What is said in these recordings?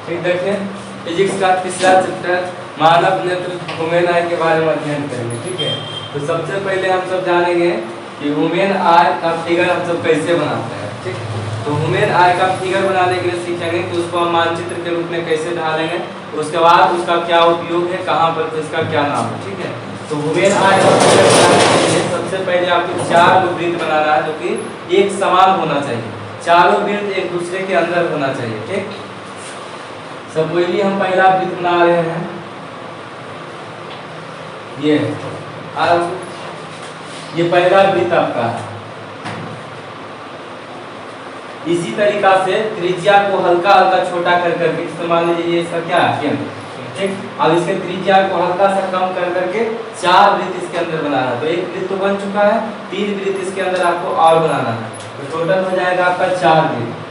ठीक, देखिए फिजिक्स का तीसरा चैप्टर मानव नेत्र ह्यूमन आई के बारे में अध्ययन करेंगे। ठीक है, तो सबसे पहले हम सब जानेंगे कि ह्यूमन आई का फिगर हम सब कैसे बनाते हैं। ठीक, तो ह्यूमन आई का फिगर बनाने के लिए सीखेंगे कि उसको हम मानचित्र के रूप में कैसे ढालेंगे, उसके बाद उसका क्या उपयोग है, कहाँ पर, तो इसका क्या नाम है। ठीक है, तो ह्यूमन आई का फिगर बनाने के लिए सबसे पहले आपको 4 वृत्त बनाना है जो कि एक समान होना चाहिए। चारों वृत्त एक दूसरे के अंदर होना चाहिए। ठीक, सब वही हम पहला वृत्त बना रहे हैं, ये अब ये पहला वृत्त आपका है। इसी तरीका से त्रिज्या को हल्का हल्का छोटा कर करके, मान लीजिए ये इसका क्या है, केंद्र। ठीक, अब इसके त्रिज्या को हल्का सा कम कर करके 4 वृत्त इसके अंदर बनाना है। तो एक वृत्त तो बन चुका है, 3 वृत्त इसके अंदर आपको और बनाना है, तो टोटल हो जाएगा आपका 4 वृत्त।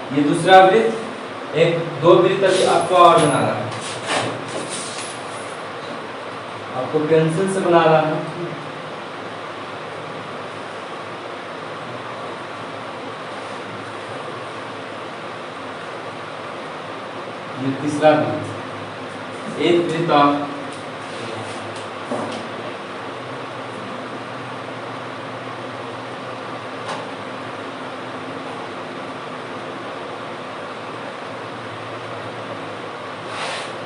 ये दूसरा वृत्त, एक 2 वृत्त अभी आपको और बनाना है, आपको पेंसिल से बनाना है। ये तीसरा वृत्त, एक वृत्त और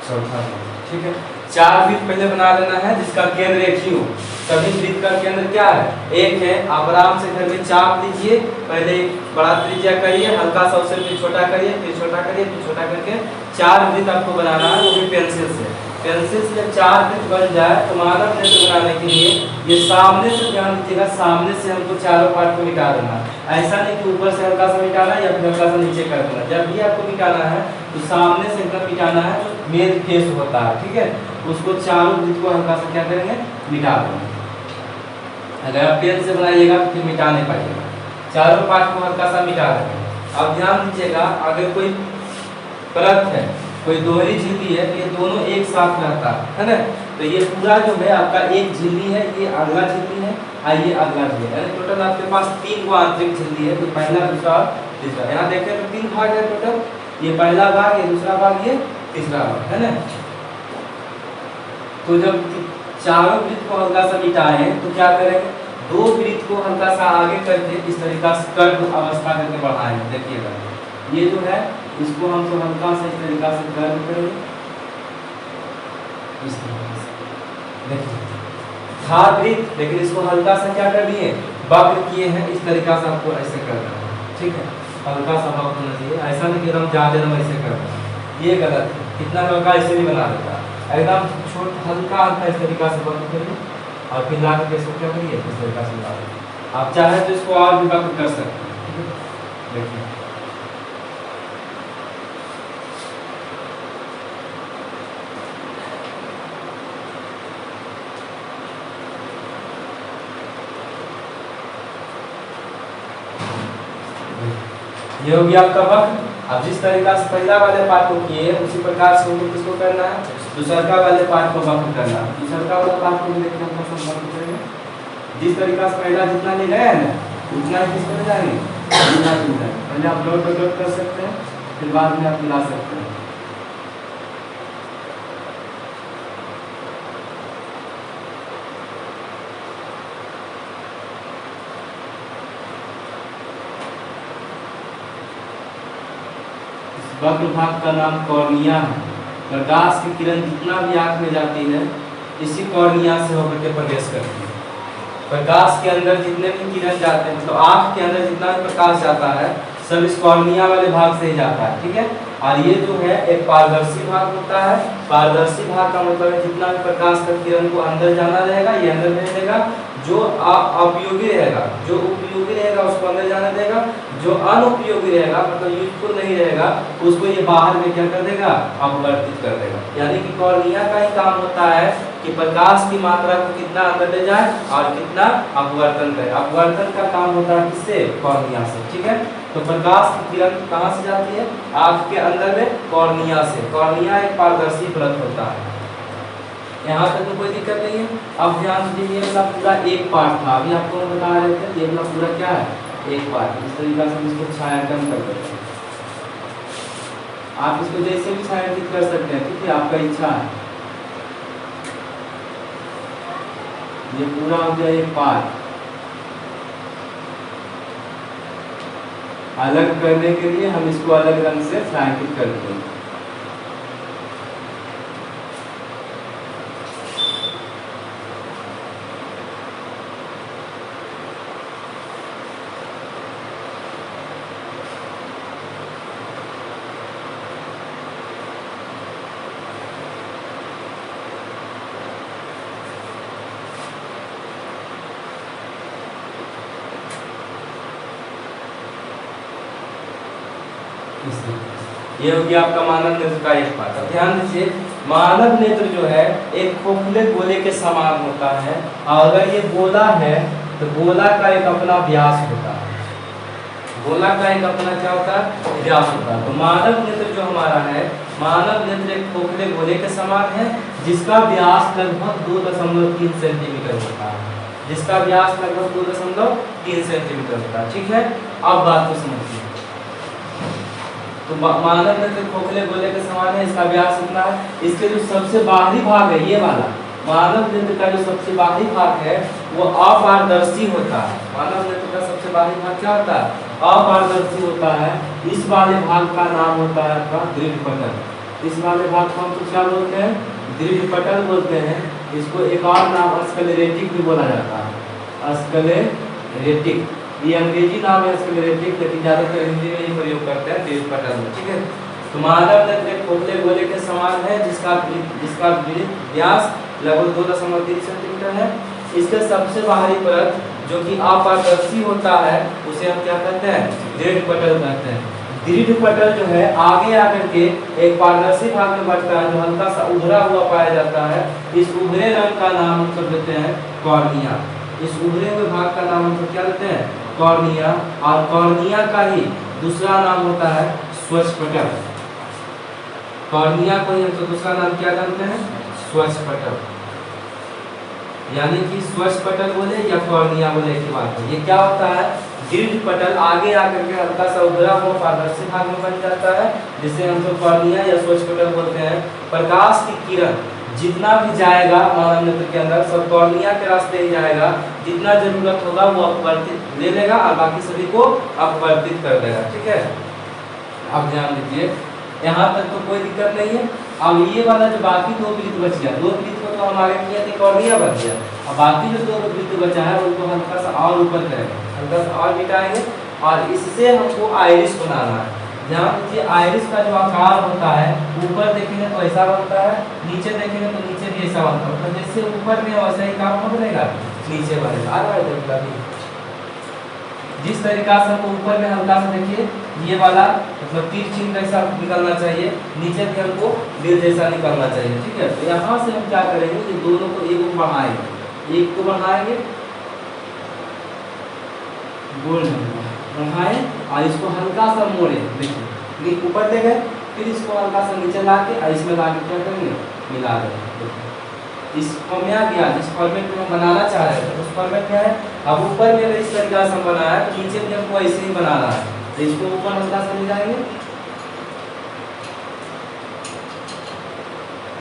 चौथा। ठीक है, 4 वृत्त पहले बना लेना है जिसका केंद्र एक ही हो। सभी वृत्त का केंद्र क्या है, एक है। आप आराम से घर में चाप लीजिए, पहले बड़ा त्रिज्या करिए, हल्का सा उसे फिर छोटा करिए, फिर छोटा करिए, फिर छोटा करके 4 वृत्त आपको बनाना है, वो भी पेंसिल से। पेंसिल से जब 4 वृत्त बन जाए तो मानव नेत्र बनाने के लिए ये सामने से, ध्यान दीजिएगा, सामने से हमको चारों पार्ट को मिटा देना। ऐसा नहीं कि ऊपर से हल्का सा मिटाना या फिर हल्का सा नीचे कर देना। जब भी आपको मिटाना है तो सामने से एकदम मिटाना है, जो मेन फेस होता है। ठीक है, उसको चारों वृत्त को हल्का सा क्या करेंगे, मिटा देंगे। अगर आप पेन से बनाइएगा तो फिर मिटा नहीं पाइएगा, चारों पार्ट को हल्का सा मिटा देंगे। अब ध्यान दीजिएगा, अगर कोई परत है, कोई दोहरी झिल्ली है, तो ये दोनों एक साथ रहता है ना। तो ये पूरा जो है आपका एक झिल्ली है, ये अगला झिल्ली है, ये अगला झिल्ली है। टोटल आपके पास 3 गो आंतरिक झिल्ली है, तो पहला, दूसरा और तीसरा। यहाँ देखें तो 3 भाग है टोटल, ये पहला भाग, ये दूसरा भाग, ये तीसरा भाग है ना। तो जब चारों वृत्त को हल्का सा मिटाएं तो क्या करेंगे, 2 वृत्त को हल्का सा आगे करके इस तरीका से कर्व अवस्था करके बढ़ाएंगे। देखिएगा ये जो है, इसको हम तो हल्का सा इस तरीका से कर्व करेंगे, इस तरीके से। देखिए था वृत्त, लेकिन इसको हल्का सा क्या कर दिए, वक्र किए हैं। इस तरीका से आपको ऐसे करना है। ठीक है, हल्का सा वक्र होना चाहिए, ऐसा नहीं कि हम ज्यादा हम ऐसे कर रहे हैं, ये गलत है। कितना हल्का ऐसे भी बना देता है, एकदम छोटा हल्का हल्का इस तरीका से वक्र करिए और फिर ला करके इसको क्या करिए, इस तरीका से बना दीजिए। आप चाहे तो इसको और भी वक्र कर सकते हैं। देखिए ये हो गया आपका वक्र। अब जिस तरीका से पहला वाले पार्ट को किए उसी प्रकार से उनको किसको करना है, दूसरा वाले पार्ट को वक्र करना है। दूसरा वाला पार्ट को भी देखते हैं हम वक्र करेंगे। जिस तरीका से पहला जितना ले गए ना, उतना ही किसको ले जाएंगे, जितना मिल जाएगा। पहले आप डॉट कर सकते हैं, फिर बाद में आप मिला सकते हैं। वक्र भाग का नाम कॉर्निया है। प्रकाश की किरण जितना भी आंख में जाती है, इसी कॉर्निया से होकर के प्रवेश करती है। प्रकाश के अंदर जितने भी किरण जाते हैं, मतलब आंख के अंदर जितना भी प्रकाश जाता है, सब इस कॉर्निया वाले भाग से ही जाता है। ठीक है, और ये जो है एक पारदर्शी भाग होता है। पारदर्शी भाग का मतलब है जितना भी प्रकाश का किरण को अंदर जाना रहेगा, ये अंदर भेज देगा। जो उपयोगी रहेगा, जो उपयोगी रहेगा उसको अंदर जाने देगा, जो अनुपयोगी रहेगा, मतलब यूजफुल नहीं रहेगा, उसको ये बाहर में क्या कर देगा, अपवर्तित कर देगा। यानी कि कॉर्निया का ही काम होता है कि प्रकाश की मात्रा को कितना अंदर ले जाए और कितना अपवर्तन करे। अपवर्तन का काम होता है किससे, कॉर्निया से। ठीक है, तो प्रकाश की किरण कहाँ से जाती है, आँख के अंदर में कॉर्निया से। कॉर्निया एक पारदर्शी परत होता है। यहाँ तक तो कोई दिक्कत नहीं है। अब ध्यान दीजिए, ये वाला पूरा एक पार्ट था, अभी आपको मैं बता रहे थे, ये वाला पूरा क्या है, एक पार्ट। इस तरीके से हम इसको छायांकन कर देते हैं। आप इसको जैसे भी छायांकित कर सकते हैं, ठीक है, आपका इच्छा है। ये पूरा हो गया एक पार्ट। अलग करने के लिए हम इसको अलग रंग से छायांकित करते हैं। ये हो गया आपका मानव नेत्र का एक पार्ट। अब ध्यान दीजिए, मानव नेत्र जो है एक खोखले गोले के समान होता है, और अगर ये गोला है तो गोला का एक अपना व्यास होता है। गोला का एक अपना क्या होता है, व्यास होता है। तो मानव नेत्र जो हमारा है, मानव नेत्र एक खोखले गोले के समान है, जिसका व्यास लगभग 2.3 सेंटीमीटर होता है। जिसका व्यास लगभग 2.3 सेंटीमीटर होता है। ठीक है, अब बात को समझिए। तो मानव नेत्र खोखले गोले के समान है, इसका व्यास कितना है। इसके जो सबसे बाहरी भाग है, ये वाला मानव नेत्र का जो सबसे बाहरी भाग है वो अपारदर्शी होता है। मानव नेत्र का सबसे बाहरी भाग क्या होता है, अपारदर्शी होता है। इस वाले भाग का नाम होता है आपका दृढ़ पटल। इस वाले भाग को हम तो क्या बोलते हैं, दृढ़ पटल बोलते हैं। इसको एक और नाम स्क्लेरेटिक भी बोला जाता है, स्क्लेरेटिक। ये अंग्रेजी नाम है स्क्लेरेटिक, लेकिन ज्यादातर हिंदी में ही प्रयोग करते हैं दृढ़ पटल में। ठीक है, तो मानव नेत्र एक खोखले गोले के समान है, जिसका व्यास लगभग 2.3 सेंटीमीटर है। इसके सबसे बाहरी परत जो कि अपारदर्शी होता है, उसे हम क्या कहते हैं, दृढ़ पटल कहते हैं। दृढ़ पटल जो है आगे आकर के एक पारदर्शी भाग में बढ़ता है, जो हल्का सा उभरा हुआ पाया जाता है। इस उभरे रंग का नाम हम सब देते हैं कॉर्निया। इस उभरे हुए भाग का नाम हम सब क्या देते हैं, कॉर्निया। और कॉर्निया का ही दूसरा नाम होता है स्वच्छपटल। कॉर्निया को ही हम दूसरा नाम क्या जानते हैं, स्वच्छपटल। यानी कि स्वच्छपटल बोले या कॉर्निया बोले की बात है। ये क्या होता है, दृढ़ पटल आगे आकर के हल्का सा उभरा हुआ पारदर्शी भाग में बन जाता है, जिसे हम लोग कॉर्निया या स्वच्छपटल बोलते हैं। प्रकाश की किरण जितना भी जाएगा मानव नेत्र के अंदर, सब कॉर्निया के रास्ते ही जाएगा। जितना जरूरत होगा वो अपवर्तित ले लेगा और बाकी सभी को अपवर्तित कर देगा। ठीक है, अब ध्यान दीजिए, यहाँ तक तो कोई दिक्कत नहीं है। अब ये वाला जो बाकी 2 वृत्त बच गया, 2 वृत्त को तो हम आगे किया थे, कॉर्निया बन गया। अब बाकी जो 2 वृत्त बचा है उनको हल्का सा और ऊपर करेंगे, हल्का सा और मिटाएंगे, और इससे हमको आइरिस बनाना है। ध्यान दीजिए, आइरिस का जो आकार होता है, ऊपर देखेंगे तो ऐसा बनता है, नीचे देखेंगे तो नीचे भी ऐसा बनता है। तो जैसे ऊपर में वैसा ही काम बनेगा, नीचे बनेगा। आ रहा है जिस तरीका से हमको ऊपर में हल्का सा देखिए, ये वाला मतलब तीर चिन्ह जैसा निकलना चाहिए, नीचे भी हमको दिल जैसा निकलना चाहिए। ठीक है, तो यहाँ से हम क्या करेंगे, ये दोनों को एक को बढ़ाएंगे, एक को बढ़ाएंगे, गोल बढ़ाएं और इसको हल्का सा मोड़े। देखिए ऊपर ले गए, फिर इसको हल्का सा नीचे ला के और इसमें ला के क्या करेंगे, मिला देंगे। इस फॉर्म में आ गया, जिस फॉर्मेट में हम बनाना चाह रहे थे उस फॉर्मेट में है। अब ऊपर में इस तरीका से हम बनाया, तो नीचे भी हमको ऐसे ही बनाना है। तो इसको ऊपर हल्का से ले जाएंगे,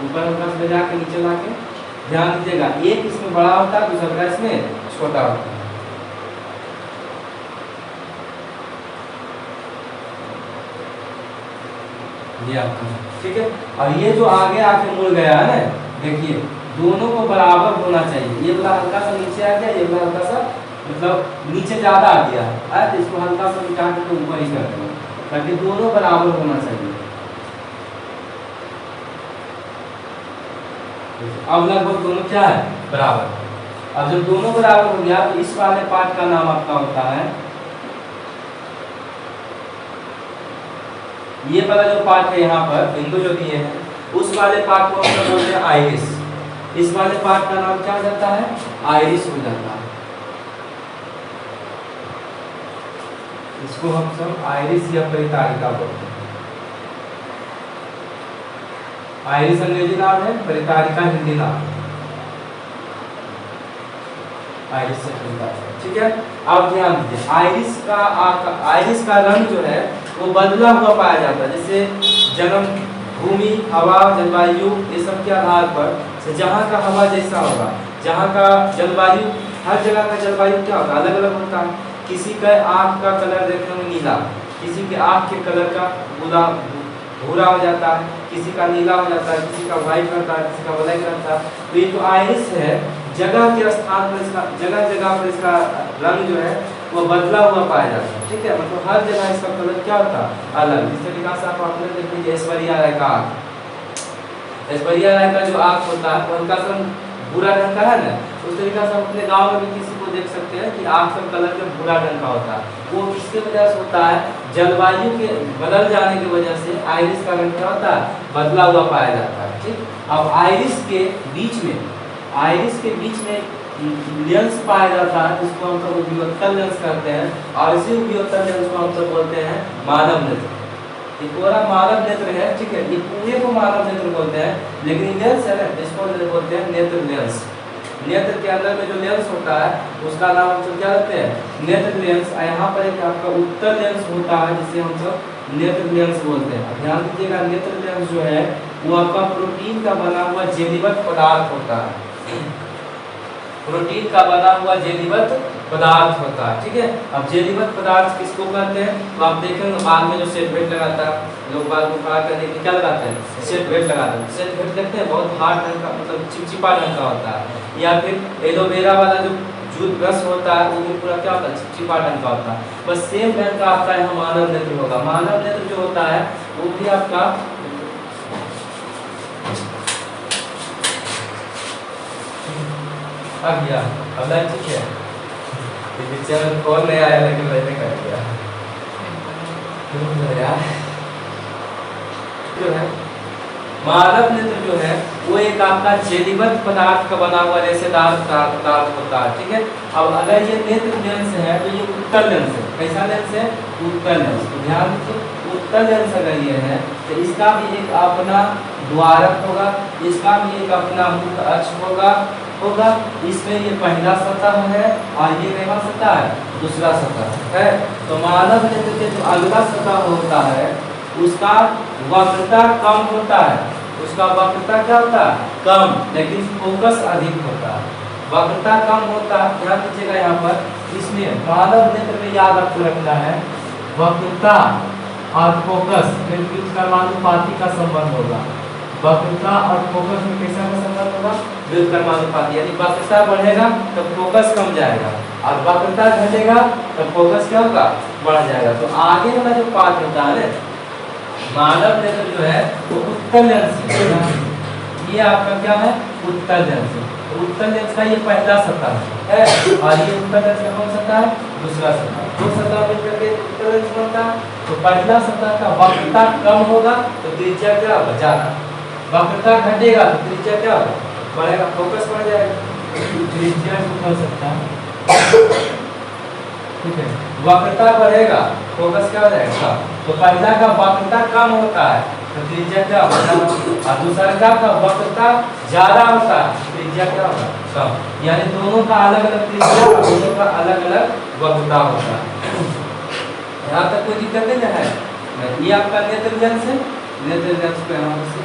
ऊपर हल्का से ले जाके नीचे ला के। ध्यान दीजिएगा, एक इसमें बड़ा होता है, दूसरा इसमें छोटा होता है। ये आपका ठीक है। और ये जो आगे आके मुड़ गया है ना, देखिए दोनों को बराबर होना चाहिए। ये वाला हल्का सा नीचे आ गया, ये वाला हल्का सा मतलब नीचे ज्यादा आ गया है, तो इसको हल्का सा मिटा के ऊपर ही कर देंगे, ताकि दोनों बराबर होना चाहिए। अब लगभग दोनों क्या है, बराबर। अब जब दोनों बराबर हो गया, तो इस वाले पार्ट का नाम आपका होता है, ये वाला जो पार्ट है यहाँ पर बिंदु जो दिए हैं, उस वाले पार्ट को हम लोग बोलते हैं आइरिस। इस वाले पार्ट का नाम क्या हो जाता है, आइरिस हो जाता है। इसको हम सब आइरिस या परितारिका बोलते हैं। आइरिस अंग्रेजी नाम है, परितारिका हिंदी नाम है। आइरिस से खुलता है। ठीक है, अब ध्यान दीजिए, आइरिस का रंग जो है वो बदला हुआ पाया जाता है, जैसे जन्म भूमि, हवा, जलवायु, ये सब के आधार पर जहाँ का हवा जैसा होगा, जहाँ का जलवायु, हर जगह का जलवायु क्या होता है, अलग अलग होता है। किसी का आँख का कलर देखने में नीला, किसी के आँख के कलर का भूरा हो जाता है, किसी का नीला हो जाता है, किसी का व्हाइट रहता है, किसी का ब्लैक रहता है। तो ये जो आइरिस है, जगह के स्थान पर इसका, जगह जगह पर इसका रंग जो है वो बदला हुआ पाया जाता है। ठीक है, मतलब हर जगह इसका कलर क्या होता है, अलग। जिस तरीका से आप अपने देख लीजिए ऐश्वर्या राय का आँख, ऐश्वर्या राय का जो आँख होता है उनका रंग भूरा रंग का है ना, उस तरीका से हम अपने गाँव में भी किसी को देख सकते हैं कि आँख का कलर जो भूरा रंग का होता है, वो किसके वजह से होता है, जलवायु के बदल जाने की वजह से आइरिस का रंग क्या होता है, बदला हुआ पाया जाता है। ठीक, अब आइरिस के बीच में लेंस पाया जाता है, जिसको हम सब उपयोगतल लेंस कहते हैं, और इसी उपयोगतल लेंस को हम सब बोलते हैं मानव नेत्र। ये पूरा मानव नेत्र है। ठीक है, ये पूरे को मानव नेत्र बोलते हैं, लेकिन लेंस है ना, जिसको बोलते हैं नेत्र लेंस। नेत्र के अंदर में जो लेंस होता है उसका नाम हम सब क्या रखते हैं, नेत्र लेंस। यहाँ पर एक आपका उत्तल लेंस होता है, जिसे हम सब नेत्र लेंस बोलते हैं। ध्यान दीजिएगा, नेत्र लेंस जो है वो आपका प्रोटीन का बना हुआ जेलीवत पदार्थ होता है, प्रोटीन का बना हुआ जेलीवत पदार्थ होता है। ठीक है, अब जेलीवत पदार्थ किसको कहते हैं, तो आप देखेंगे बाद में जो सेट बेल्ट लगाता है, लोग बाल को काट करने के क्या लगाते हैं, सेट बेल्ट लगाते हैं। सेट बेल्ट देखते हैं, बहुत हार्ड रंग का, मतलब चिपचिपा रंग का होता है। या फिर एलोवेरा वाला जो जूट ब्रश होता है वो भी पूरा क्या होता है, चिपचिपा रंग का होता है। बस सेम रंग का आपका यहाँ मानव नेत्र होगा। मानव नेत्र जो होता है वो भी आपका आ गया, अब लाइन ठीक है, पिक्चर में कॉल नहीं आया लेकिन मैंने कर दिया। जो है मानव नेत्र जो है वो एक आपका जेलीबद्ध पदार्थ का बना हुआ रेशेदार पदार्थ होता है। ठीक है, अब अगर ये नेत्र लेंस है तो ये उत्तल लेंस है। कैसा लेंस है, उत्तल लेंस। तो ध्यान दीजिए, उत्तल लेंस अगर ये है तो इसका भी एक अपना द्वारक होगा, इसका भी एक अपना मुख्य अक्ष होगा। इसमें ये पहला सतह है और ये कौन सतह है, दूसरा सतह है। तो मानव नेत्र के जो अगला सतह होता है उसका वक्रता कम होता है, उसका वक्रता क्या होता है, कम, लेकिन फोकस अधिक होता है। वक्रता कम होता है, ध्यान दीजिएगा यहाँ पर। इसमें मानव नेत्र में याद आपको रखना है, वक्रता और फोकस के बीच का समानुपाती का संबंध होगा। वक्रता और फोकस में कैसा का संबंध होगा, व्युत्क्रमानुपाती। यानी वक्रता बढ़ेगा तो फोकस कम जाएगा और वक्रता घटेगा तो फोकस क्या होगा, बढ़ जाएगा। तो आगे वाला जो पार्ट होता है मानव नेत्र जो है वो उत्तल लेंस है। ये आपका क्या है, उत्तल लेंस। उत्तल लेंस का ये पहला सतह है और ये उत्तल लेंस का कौन सतह है, दूसरा सतह। दो सतह मिलकर के उत्तल लेंस बनता है। तो पहला सतह का वक्रता कम होगा तो त्रिज्या क्या होगा, ज्यादा। वक्रता घटेगा तो त्रिज्या क्या होगा, बढ़ेगा, फोकस बढ़ जाएगा। त्रिज्या हो सकता है, ठीक है, वक्रता बढ़ेगा, फोकस क्या हो जाएगा। तो पहला का वक्रता कम होता है तो त्रिज्या क्या होगा, और दूसरा का वक्रता ज्यादा होता है, त्रिज्या क्या होगा, कम। यानी दोनों का अलग अलग त्रिज्या और दोनों का अलग अलग वक्रता होता है। यहाँ तक कोई दिक्कत नहीं है। ये आपका नेत्र लेंस है, नेत्र लेंस को यहाँ से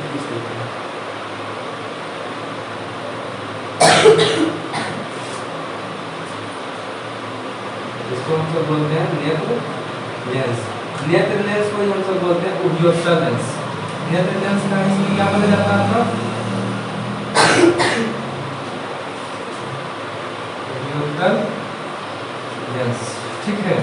इसको हम सब बोलते हैं नेत्र लेंस। नेत्र लेंस को हम सब बोलते हैं उपयोक्ता लेंस। नेत्र लेंस का इसमें क्या बोला जाता है, उपयोक्ता लेंस। ठीक है,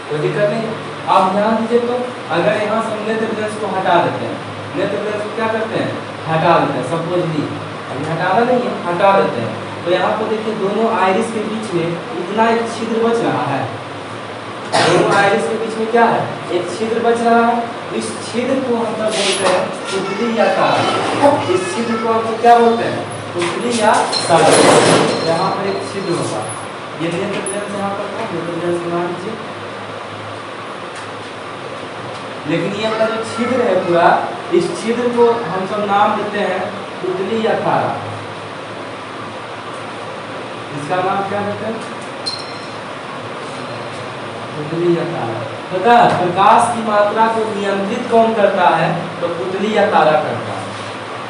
कोई दिक्कत नहीं। आप ध्यान दीजिए, तो अगर यहाँ से नेत्र लेंस को हटा देते हैं, नेत्र लेंस को क्या करते हैं, हटा देते हैं, सपोजली अभी हटाना नहीं है, हटा देते हैं, तो यहाँ पर देखिए दोनों आइरिस के बीच में इतना एक छिद्र बच रहा है। दोनों आइरिस के बीच में क्या है, एक छिद्र बच रहा है। इस छिद्र को हम सब बोलते हैं पुतली या तारा। इस छिद्र को हम क्या बोलते हैं, पुतली या तारा। यहाँ पर एक छिद्र होगा, ये नेत्र लेंस यहाँ पर था, नेत्र लेंस बना लीजिए। लेकिन ये अपना जो छिद्र है पूरा, इस छिद्र को हम सब नाम देते हैं पुतली या तारा। इसका नाम क्या कहते हैं? पुतली या तारा। पता है प्रकाश की मात्रा को नियंत्रित कौन करता है? तो पुतली या तारा करता है।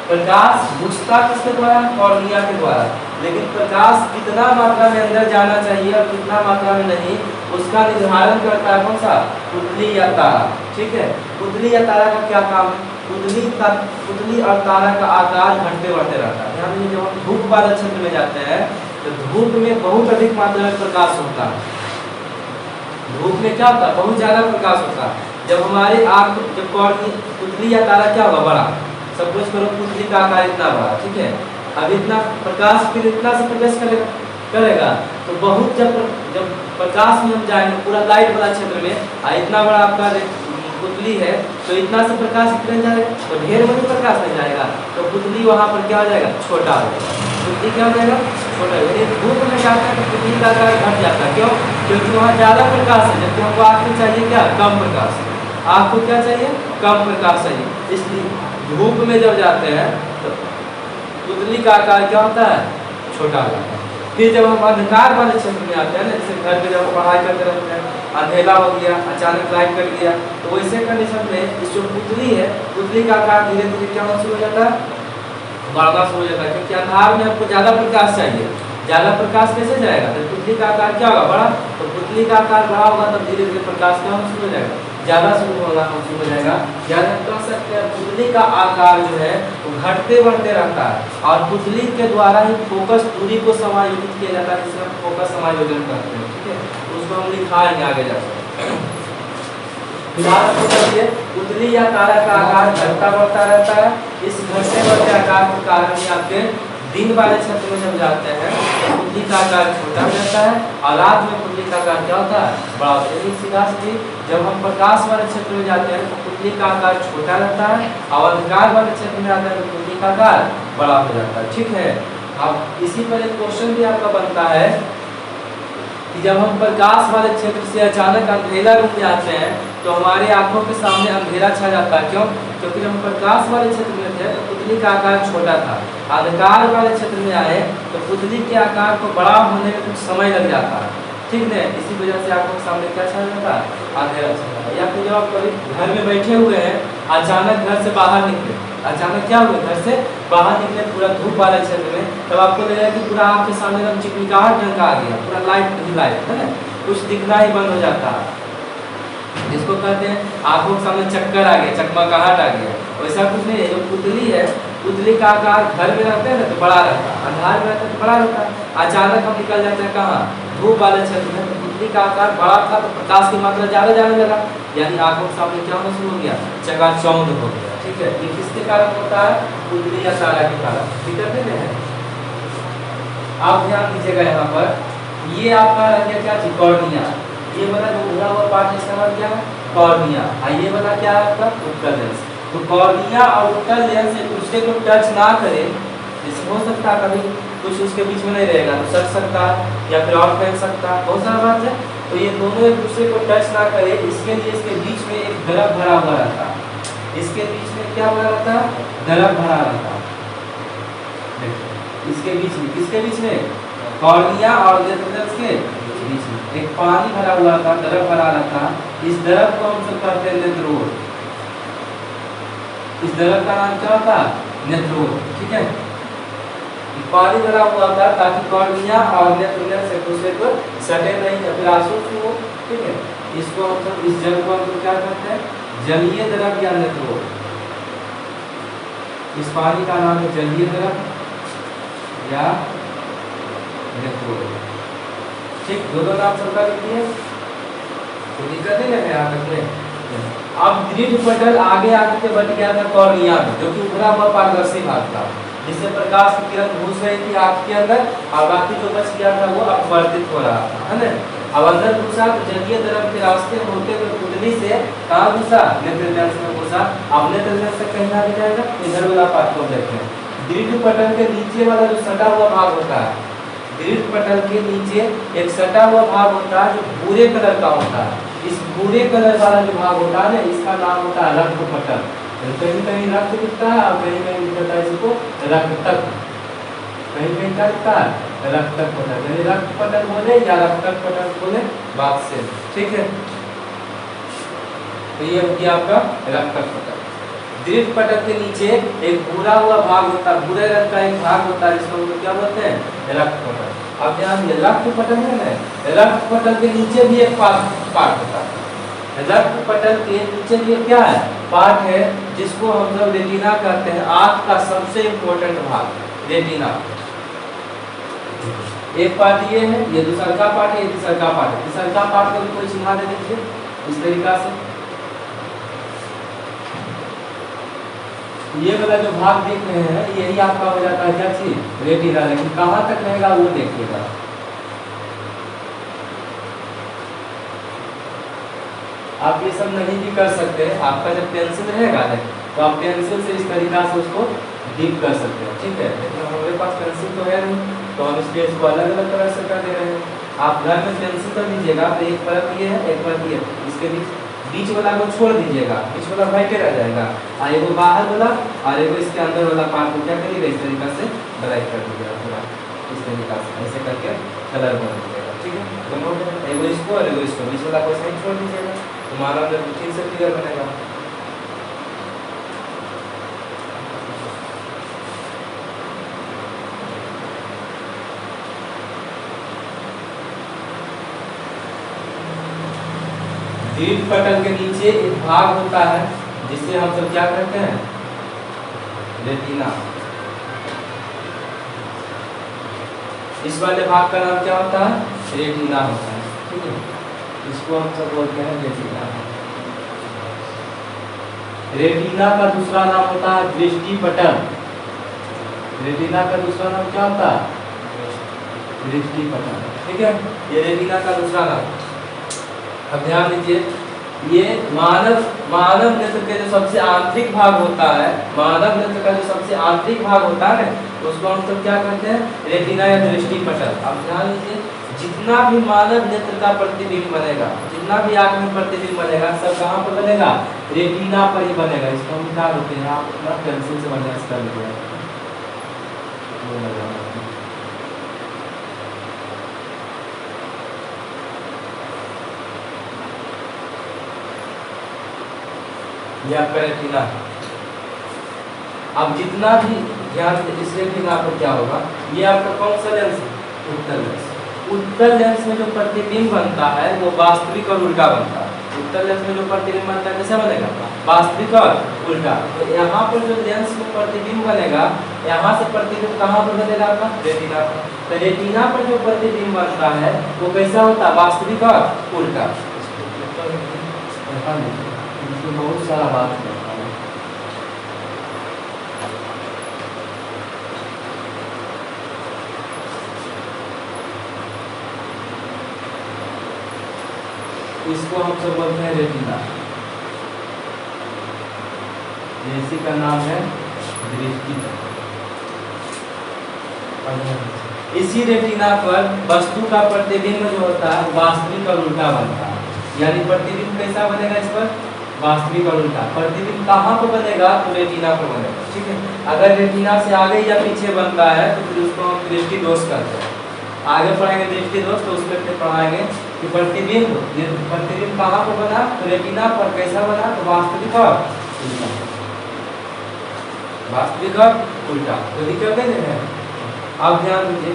प्रकाश घुसता किसके द्वारा? कॉर्निया के द्वारा। लेकिन प्रकाश कितना मात्रा में अंदर जाना चाहिए और कितना मात्रा में नहीं, उसका निर्धारण करता है कौन सा? पुतली या तारा। ठीक है, पुतली या तारा का क्या काम है? पुतली और तारा का आकार घटते बढ़ते रहता है। यानी जब हम धूप वाले क्षेत्र में जाते हैं तो धूप में बहुत अधिक मात्रा में प्रकाश होता है। धूप में क्या होता है? बहुत ज्यादा प्रकाश होता है। जब हमारी आँख, जब पुतली या तारा क्या होगा? बड़ा। सपोज करो पुतली का आकार इतना बड़ा, ठीक है, अब इतना प्रकाश फिर इतना से प्रवेश करेगा तो बहुत जब प्रकाश में हम जाएंगे पूरा लाइट वाला क्षेत्र में, इतना बड़ा आपका पुतली है तो इतना से प्रकाश कितने जाएगा? तो ढेर में भी प्रकाश नहीं जाएगा, तो पुतली वहाँ पर क्या हो जाएगा? छोटा हो जाएगा। पुतली क्या हो जाएगा? छोटा। यदि धूप में जाता है तो पुतली का आकार घट जाता है। क्यों? क्योंकि वहाँ ज़्यादा प्रकाश है, जबकि हमको आँख में चाहिए क्या? कम प्रकाश। आँख को क्या चाहिए? कम प्रकाश चाहिए। इसलिए धूप में जब जाते हैं तो पुतली का आकार क्या होता है? छोटा हो जाता है। फिर जब हम अंधकार वाले क्षेत्र में आते हैं ना, जैसे घर में जब पढ़ाई करते रहते हैं, अंधेरा हो गया, अचानक लाइट कट गया, तो वैसे कंडीशन में इस जो पुतली है, पुतली का आकार धीरे धीरे क्या होना शुरू हो जाता है? बढ़ना शुरू हो जाता है। क्योंकि अंधार में आपको ज़्यादा प्रकाश चाहिए। ज़्यादा प्रकाश कैसे जाएगा? तो पुतली का आकार क्या होगा? बड़ा। तो पुतली का आकार बड़ा होगा तब धीरे धीरे प्रकाश क्या होना शुरू हो जाएगा? ज़्यादा शुरू होना शुरू हो जाएगा। ज़्यादा कह सकते हैं पुतली का आकार जो है वो घटते बढ़ते रहता है, और पुतली के द्वारा ही फोकस दूरी को समायोजित किया जाता है, जिसे हम फोकस समायोजन करते हैं। ठीक है, उसको हम लिखाएंगे आगे जाकर। फिलहाल आपको बताइए पुतली या तारा का आकार घटता बढ़ता रहता है। इस घटते बढ़ते आकार के कारण ही आपके दिन वाले क्षेत्र में जब जाते हैं तो पुतली का आकार छोटा हो जाता है, और रात में पुतली का आकार क्या होता है? बड़ा होता है। सीधा सीधी जब हम प्रकाश वाले क्षेत्र में जाते हैं तो पुतली का आकार छोटा रहता है, और अंधकार वाले क्षेत्र में आते हैं तो पुतली का आकार बड़ा हो जाता है। ठीक है, अब इसी पर एक क्वेश्चन भी आपका बनता है कि जब हम प्रकाश वाले क्षेत्र से अचानक अंधेरा रूप में आते हैं तो हमारी आंखों के सामने अंधेरा छा जाता है। क्यों? क्योंकि जब हम प्रकाश वाले क्षेत्र में थे तो पुतली का आकार छोटा था, अंधकार वाले क्षेत्र में आए तो पुतली के आकार को बड़ा होने में कुछ समय लग जाता है। ठीक है, इसी वजह से आंखों के सामने क्या छा जाता है? अंधेरा छा जाता है। या फिर जब आप कभी घर में बैठे हुए हैं, अचानक घर से बाहर निकले, अचानक क्या हुआ? घर से बाहर निकले पूरा धूप वाले क्षेत्र में, तब आपको लगेगा कि पूरा आपके सामने एकदम चिकमिकाहट ढंग का आ गया, पूरा लाइट है ना, कुछ दिखना ही बंद हो जाता है। जिसको कहते हैं आंखों के सामने चक्कर आ गया, चकमकाहट आ गया। वैसा कुछ नहीं है। जो पुतली है, पुतली का आकार घर में रहते हैं ना तो बड़ा रहता है, अंधार में रहता है तो बड़ा रहता है। अचानक हम निकल जाते हैं कहाँ? धूप वाले क्षेत्र में, तो पुतली का आकार बड़ा था तो प्रकाश की मात्रा ज़्यादा जाने लगा, यानी आंखों के सामने क्या होना शुरू हो गया? चकाचौंध हो गया। ठीक है, ये किसके कारण होता है? पुतली या तारा के कारण। दिक्कत नहीं है। आप ध्यान दीजिएगा यहाँ पर, ये आपका रह गया क्या चीज? कॉर्निया। ये वाला जो उभरा हुआ पार्ट इसका नाम क्या है? कॉर्निया। और ये वाला क्या है आपका? उत्तल लेंस। तो कॉर्निया और उत्तल लेंस एक दूसरे को टच ना करे, जैसे हो सकता है कभी कुछ उसके बीच में नहीं रहेगा तो सट सकता है या फिर और फैल सकता है, बहुत सारा बात है। तो ये दोनों एक दूसरे को टच ना करे, इसके लिए इसके बीच में एक द्रव भरा हुआ रहता है। इसके बीच में क्या भरा रहता है? द्रव भरा रहता है। इसके बीच में, किसके बीच में? कॉर्निया और लेंस के बीच में एक पानी भरा हुआ था, द्रव भरा रहता है। इस द्रव को हम सब कहते हैं नेत्रोड। इस द्रव का नाम क्या होता है? नेत्रोड। ठीक है, पानी भरा हुआ था ताकि कॉर्निया और लेंस एक दूसरे को सटे नहीं या फिर आसूस हो। ठीक है, इसको हम सब, इस जल को हम क्या कहते हैं? जलीय द्रव या नेत्रोड। इस पानी का नाम है जलीय द्रव या नेत्रोड। ठीक, दोनों नाम सबका लिखिए, तो दिक्कत नहीं है यहाँ तक में। अब दृढ़ पटल आगे आगे के बढ़ गया था कॉर्निया में, जो कि उभरा हुआ पारदर्शी भाग था, जिससे प्रकाश की किरण घुस रही थी आँख के अंदर, और बाकी जो बच गया था वो अपवर्तित हो रहा था, है ना। अब अंदर घुसा तो जलीय द्रव के रास्ते होते हुए पुतली से कहाँ घुसा? नेत्र लेंस में घुसा। अब नेत्र लेंस से कहीं आगे जाएगा, इधर वाला पार्ट को देखते हैं। दृढ़ पटल के नीचे वाला जो सटा हुआ भाग होता है, दृढ़ पटल के नीचे एक सटा हुआ भाग होता है जो भूरे कलर का होता है। इस भूरे कलर वाला जो भाग होता है ना, इसका नाम होता है रक्त पटल। कहीं कहीं रक्त दिखता है और कहीं कहीं दिखता है इसको रक्त तक, कहीं कहीं क्या दिखता है? रक्तक पटल, यानी रक्त पटल बोले या रक्तक पटल बोले, बात से ठीक है। तो ये हो गया आपका रक्तक पटल। दीर्घ पटल के नीचे एक भूरा हुआ भाग होता है, भूरे रंग का एक भाग होता है, जिसको हम लोग क्या बोलते हैं, रक्त पटल। अब ध्यान दिए, रक्त पटल है ना, रक्त पटल के नीचे भी एक पार्ट होता है। रक्त पटल के नीचे भी क्या है, पार्ट है, जिसको हम लोग रेटिना कहते हैं। आंख का सबसे इम्पोर्टेंट भाग रेटिना। एक पार्ट ये है, ये दूसरा का पार्ट है, ये तीसरा का पार्ट है। तीसरा का पार्ट को भी कोई चिन्ह दे दीजिए इस तरीका से। ये वाला जो भाग देख रहे हैं यही आपका हो जाता है क्या चीज, रेटिना। लेकिन कहाँ तक रहेगा वो देखिएगा। आप ये सब नहीं भी कर सकते, आपका जब पेंसिल रहेगा ना तो आप पेंसिल से इस तरीका से उसको डीप कर सकते हैं, ठीक है। लेकिन हमारे पास पेंसिल तो है नहीं, तो हम इसलिए इसको अलग अलग तरह से कर दे रहे हैं। आप घर में पेंसिल कर लीजिएगा तो एक परत ये है, एक परत ये, इसके बीच वाला को छोड़ दीजिएगा, बीच वाला व्हाइट रह जाएगा, और एगो बाहर वाला और एगो इसके अंदर वाला पार्ट को क्या करिएगा, इस तरीका से ब्लैक कर दीजिएगा पूरा, इस तरीका से ऐसे करके कलर बन दीजिएगा, ठीक है। दोनों एगो इसको और एगो इसको, बीच वाला को सही छोड़ दीजिएगा, तुम्हारा ठीक से क्लियर बनेगा। दीर्घ पटल के नीचे एक भाग होता है जिसे हम सब क्या कहते हैं, रेटिना। इस वाले भाग का नाम क्या होता है, रेटिना होता है, ठीक है। इसको हम सब बोलते हैं रेटिना। रेटिना का दूसरा नाम होता है दृष्टि पटल। रेटिना का दूसरा नाम क्या होता है, दृष्टि पटल, ठीक है। ये रेटिना का दूसरा नाम। अब ध्यान दीजिए, ये मानव नेत्र के जो सबसे आंतरिक भाग होता है, मानव नेत्र का जो सबसे आंतरिक भाग होता है ना, उसको हम सब क्या कहते हैं, रेटिना या दृष्टि पटल। अब ध्यान दीजिए, जितना भी मानव नेत्र का प्रतिबिंब बनेगा, जितना भी आंख में प्रतिबिंब बनेगा, सब कहाँ पर बनेगा, रेटिना पर ही बनेगा। इसको हम क्या बोलते हैं, आप अपना पेंसिल से बढ़िया से कर लीजिए। ये आपका रेटिना। अब जितना भी ध्यान इस रेटिना पर क्या होगा, ये आपका कौन सा लेंस है, उत्तल लेंस। उत्तल लेंस में जो प्रतिबिंब बनता है वो वास्तविक और उल्टा बनता है। उत्तल लेंस में जो प्रतिबिंब बनता है कैसे बनेगा, वास्तविक और उल्टा। तो यहाँ पर जो लेंस में प्रतिबिंब बनेगा, यहाँ से प्रतिबिंब कहाँ पर बनेगा आपका, रेटिना पर। तो रेटिना पर जो प्रतिबिंब बनता है वो कैसा होता है, वास्तविक और उल्टा। इसमें बहुत सारा बात है। इसको हम सब बोलते हैं रेटिना। इसी का नाम है दृष्टि। इसी रेटिना पर वस्तु का प्रतिबिंब जो होता है वास्तविक और उल्टा बनता है। यानी प्रतिबिंब कैसा बनेगा, इस पर वास्तविक और उल्टा। प्रतिबिंब कहाँ पर बनेगा, तो रेटिना पर बनेगा, ठीक है। अगर रेटिना से आगे या पीछे बनता है तो फिर उसको हम दृष्टि दोष कहते हैं। आगे पढ़ाएंगे दृष्टि दोष, तो उसमें फिर पढ़ाएंगे कि प्रतिबिंब कहाँ पर बना, तो रेटिना पर। कैसा बना, तो वास्तविक और उल्टा, वास्तविक और उल्टा। तो दिक्कत है। अब ध्यान दीजिए,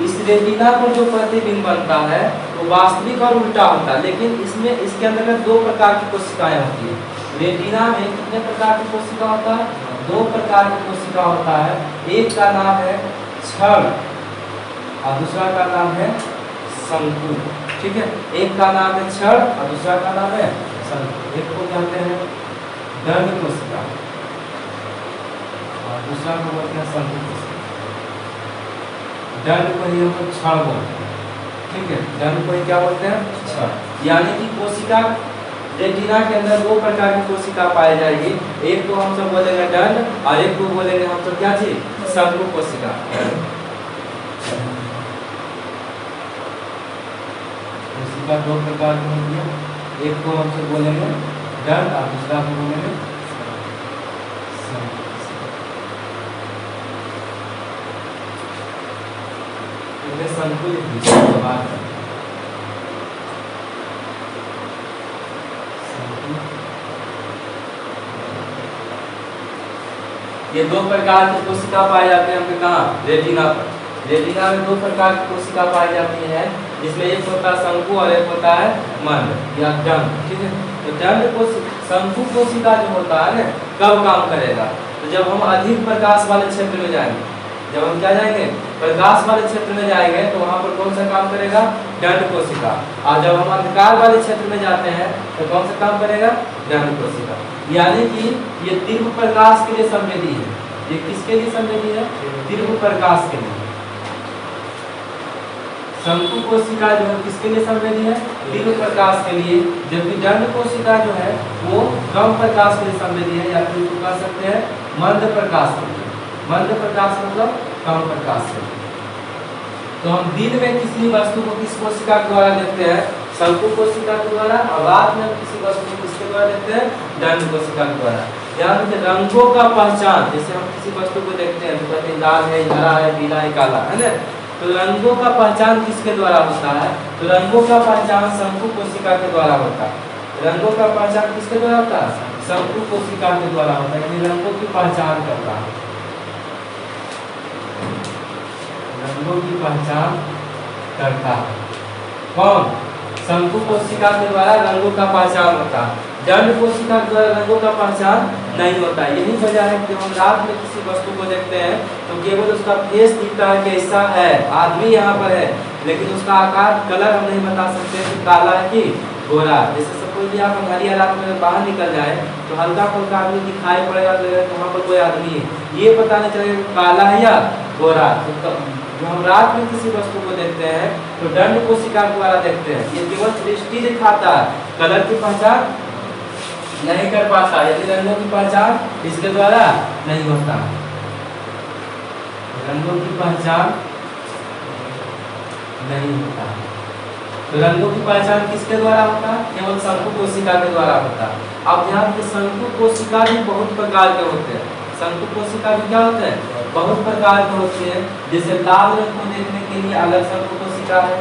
इस रेटिना पर जो प्रतिबिंब बनता है वो वास्तविक और उल्टा होता है। लेकिन इसमें इसके अंदर दो प्रकार की कोशिकाएं होती है। रेटिना में कितने प्रकार की कोशिका होता है, दो प्रकार की कोशिका होता है। एक का नाम है छड़ और दूसरा का नाम है शंकु, ठीक है। एक का नाम है छड़ और दूसरा का नाम है शंकु। एक को कहते हैं दंड कोशिका और दूसरा को बोलते हैं शंकु कोशिका। दंड को ही हम लोग छड़ बोलते हैं, ठीक है। दंड को ही क्या बोलते हैं, छड़। यानी कि कोशिका रेटिना के अंदर दो प्रकार की कोशिका पाई जाएगी। एक को हम सब बोलेंगे दंड और एक को बोलेंगे हम सब क्या चीज, शंकु कोशिका। कोशिका दो प्रकार की होती है, एक को हम सब बोलेंगे दंड और दूसरा को बोलेंगे शंकु। शंकु लिख दीजिए बात है। ये दो प्रकार की कोशिका पाए जाते हैं हमने कहा रेटिना पर। रेटिना में दो प्रकार की कोशिका पाई जाती है, जिसमें एक होता है शंकु और एक होता है मंद या दंड। ठीक है, तो दंड शंकु कोशिका जो होता है कब काम करेगा, तो जब हम अधिक प्रकाश वाले क्षेत्र में जाएंगे। जब हम क्या जाएंगे, प्रकाश वाले क्षेत्र में जाएंगे, तो वहां पर कौन सा काम करेगा, दंड कोशिका। और जब हम अंधकार वाले क्षेत्र में जाते हैं तो कौन सा काम करेगा, दंड कोशिका। यानी कि ये तीव्र प्रकाश के लिए संवेदी है। ये किसके लिए संवेदी है, तीव्र प्रकाश के लिए। शंकु कोशिका जो है किसके लिए संवेदी है, तीव्र प्रकाश के लिए, जबकि दंड कोशिका जो है वो कम प्रकाश के लिए संवेदी है, या फिर कह सकते हैं मंद प्रकाश के लिए। मंद प्रकाश मतलब कम प्रकाश के लिए। तो हम दिन में किसी वस्तु को किस कोशिका के द्वारा देखते हैं, शंकु कोशिका के द्वारा, और रात में किसी वस्तु को किसके द्वारा देखते हैं, दंड कोशिका के द्वारा। ध्यान रखिए, रंगों का पहचान, जैसे हम किसी वस्तु को देखते हैं तो कहते हैं लाल है, हरा है, पीला है, काला है ना, तो रंगों का पहचान किसके द्वारा होता है, तो रंगों का पहचान शंकु कोशिका के द्वारा होता है। रंगों का पहचान किसके द्वारा होता है, शंकु कोशिका के द्वारा होता है, यानी रंगों की पहचान करता है। रंगों की पहचान करता है कौन, शंकु कोशिका के द्वारा रंगों का पहचान होता है। दंड कोशिका के द्वारा रंगों का पहचान नहीं होता है। यही वजह है कि हम रात में किसी वस्तु को देखते हैं तो केवल उसका फेस दिखता है, कैसा है, आदमी यहाँ पर है, लेकिन उसका आकार, कलर हम नहीं बता सकते कि काला है कि गोरा। जैसे सपोज कि आप अंधारिया रात में बाहर निकल जाए तो हल्का फुल्का आदमी दिखाई पड़ेगा, तो वहाँ पर कोई आदमी है, ये पता नहीं चलेगा काला है या गोरा। तो जो हम रात में किसी वस्तु को देखते हैं तो दंड कोशिका द्वारा देखते हैं। ये केवल दृष्टि दिखाता है, कलर की पहचान नहीं कर पाता, यदि रंगों की पहचान इसके द्वारा नहीं होता। रंगों की पहचान नहीं होता, तो रंगों की पहचान किसके द्वारा होता है, केवल शंकु कोशिका के द्वारा होता है। अब ध्यान दें, शंकु कोशिका भी बहुत प्रकार के होते हैं। शंकु कोशिका भी क्या होते हैं, बहुत प्रकार के होते हैं। जैसे लाल रंग को देखने के लिए अलग शंकु कोशिका है,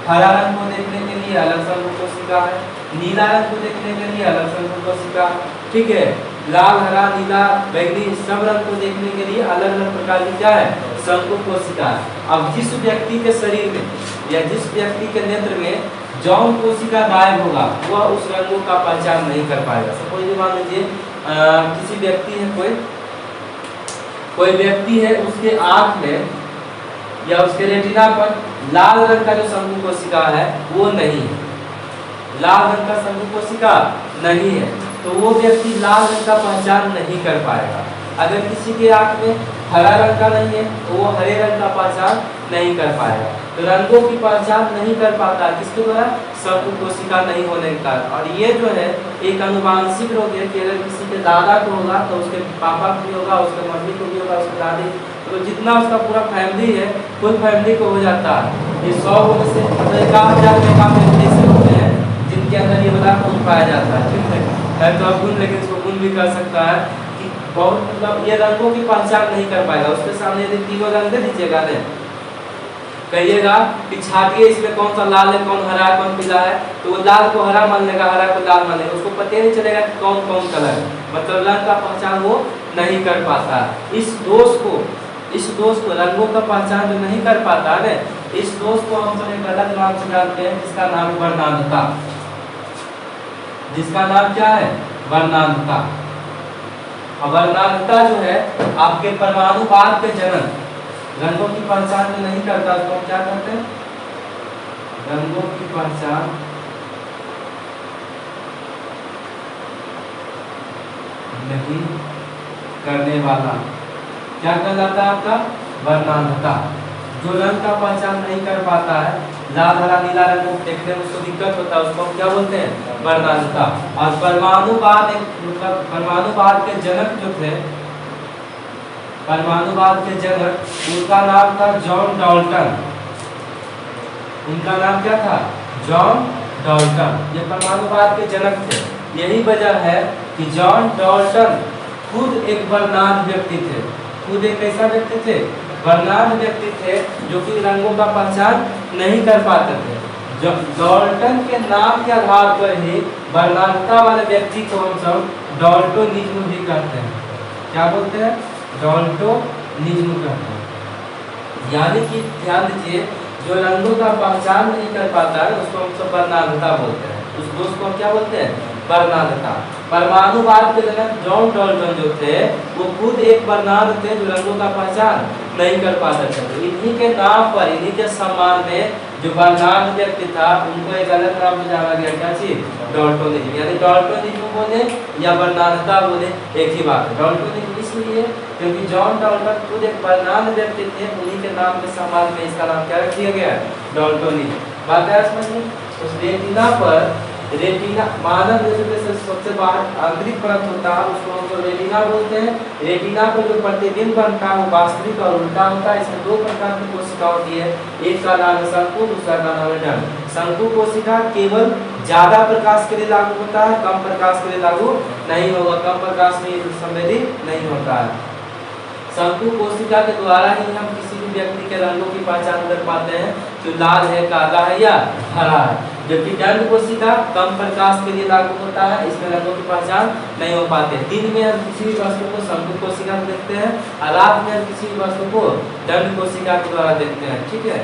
हरा रंग को देखने के लिए अलग शंकु कोशिका है, नीला रंग को देखने के लिए अलग शंकु कोशिका। ठीक है, लाल, हरा, नीला, बैंगनी सब रंग को देखने के लिए अलग अलग प्रकार की क्या है, शंकु कोशिका। अब जिस व्यक्ति के शरीर में या जिस व्यक्ति के नेत्र में जौन कोशिका गायब होगा वह उस रंगों का पहचान नहीं कर पाएगा। सपोज मान लीजिए किसी व्यक्ति है, कोई व्यक्ति है, उसके आंख में या उसके रेटिना पर लाल रंग का जो शंकु कोशिका है वो नहीं है, लाल रंग का शंकु कोशिका नहीं है, तो वो व्यक्ति लाल रंग का पहचान नहीं कर पाएगा। अगर किसी के आंख में हरा रंग का नहीं है तो वो हरे रंग का पहचान नहीं कर पाएगा। तो रंगों की पहचान नहीं कर पाता किसके द्वारा, शंकु कोशिका नहीं होने के कारण। और ये जो है एक अनुवांशिक रोग है कि अगर किसी के दादा को होगा तो उसके पापा को भी होगा, उसके मम्मी को भी होगा, उसके दादी, तो जितना उसका पूरा फैमिली है फुल फैमिली को हो जाता है। ये 100 में से 1000 में काम ऐसे होते हैं जिनके अंदर ये वाला गुण पाया जाता है। ठीक है, तो गुण, लेकिन इसको गुण भी कर सकता है कि बहुत, मतलब ये रंगों की पहचान नहीं कर पाएगा। उसके सामने यदि तीनों रंग दे दीजिएगा ने, कहिएगा कि छाटिए इसमें कौन सा लाल है, कौन हरा है, कौन पीला है, तो वो लाल को हरा मान लेगा, हरा को लाल मान लेगा, उसको पता नहीं चलेगा कि कौन कौन कलर है, मतलब रंग का पहचान वो नहीं कर पाता। इस दोष को रंगों का पहचान जो नहीं कर पाता है, इस दोष को हम सब एक अलग नाम से जानते हैं जिसका नाम है वर्णांधता। जिसका नाम क्या है, वर्णांधता। वर्णांधता जो है आपके परमाणुवाद के जनक, रंगों की पहचान जो नहीं करता तो हम क्या करते हैं, रंगों की पहचान नहीं करने वाला क्या कहलाता है आपका, वर्णांधता। जो रंग का पहचान नहीं कर पाता है, लाल, हरा, नीला रंग को देखने में उसको दिक्कत होता है, उसको हम क्या बोलते हैं, वर्णांधता। और परमाणुवाद, मतलब परमाणुवाद के जनक जो थे, परमाणुवाद के जनक, उनका नाम था जॉन डाल्टन। उनका नाम क्या था, जॉन डाल्टन। ये परमाणुवाद के जनक थे। यही वजह है कि जॉन डाल्टन खुद एक वर्णांध व्यक्ति थे। खुद एक कैसा व्यक्ति थे, वर्णांध व्यक्ति थे जो कि रंगों का पहचान नहीं कर पाते थे। डाल्टन के नाम के आधार पर ही वर्णांधता वाले व्यक्ति को हम सब डाल्टोनिज्म भी कहते हैं। क्या बोलते हैं? डाल्टोनिज्म कहते हैं। यानी कि ध्यान दीजिए, जो रंगों का पहचान नहीं कर पाता है उसको हम सब वर्णांधता बोलते हैं। उस दोस्त को हम क्या बोलते हैं? वर्णांधता। परमाणुवाद के जनक जॉन डाल्टन जो थे वो खुद एक वर्णांध थे जो रंगों का पहचान नहीं कर पाते थे। तो इन्हीं के नाम पर, इन्हीं के सम्मान में जो वर्णांध व्यक्ति था उनको एक अलग नाम से जाना गया। क्या चीज? डाल्टोनिज्म। यानी डाल्टोनिज्म बोले या वर्णांधता बोले एक ही बात है। डाल्टोनिज्म इसलिए क्योंकि जॉन डाल्टन खुद एक वर्णांध व्यक्ति थे, उन्हीं के नाम के सम्मान में इसका नाम क्या रख दिया गया? डाल्टोनिज्म। बात है समझ में? उस रेटिना पर, रेटिना मानव जैसे जैसे सबसे बाहर आंतरिक परत होता है उसको हम लोग रेटिना बोलते हैं। रेटिना पर जो प्रतिबिंब बनता है वो वास्तविक और उल्टा होता है। इसमें दो प्रकार की कोशिका होती है, एक का नाम है शंकु, दूसरा का नाम है दंड। शंकु कोशिका केवल ज्यादा प्रकाश के लिए लागू होता है, कम प्रकाश के लिए लागू नहीं होगा, कम प्रकाश में संवेदी नहीं होता है। शंकु कोशिका के द्वारा ही हम किसी भी व्यक्ति के रंगों की पहचान कर पाते हैं कि लाल है, काला है या हरा है। जबकि दंड कोशिका कम प्रकाश के लिए लागू होता है, इसमें रंगों की पहचान नहीं हो पाते। दिन में हम किसी भी वस्तु को शंकु कोशिका से देखते हैं और रात में हम किसी भी वस्तु को दंड कोशिका के द्वारा देखते हैं। ठीक है,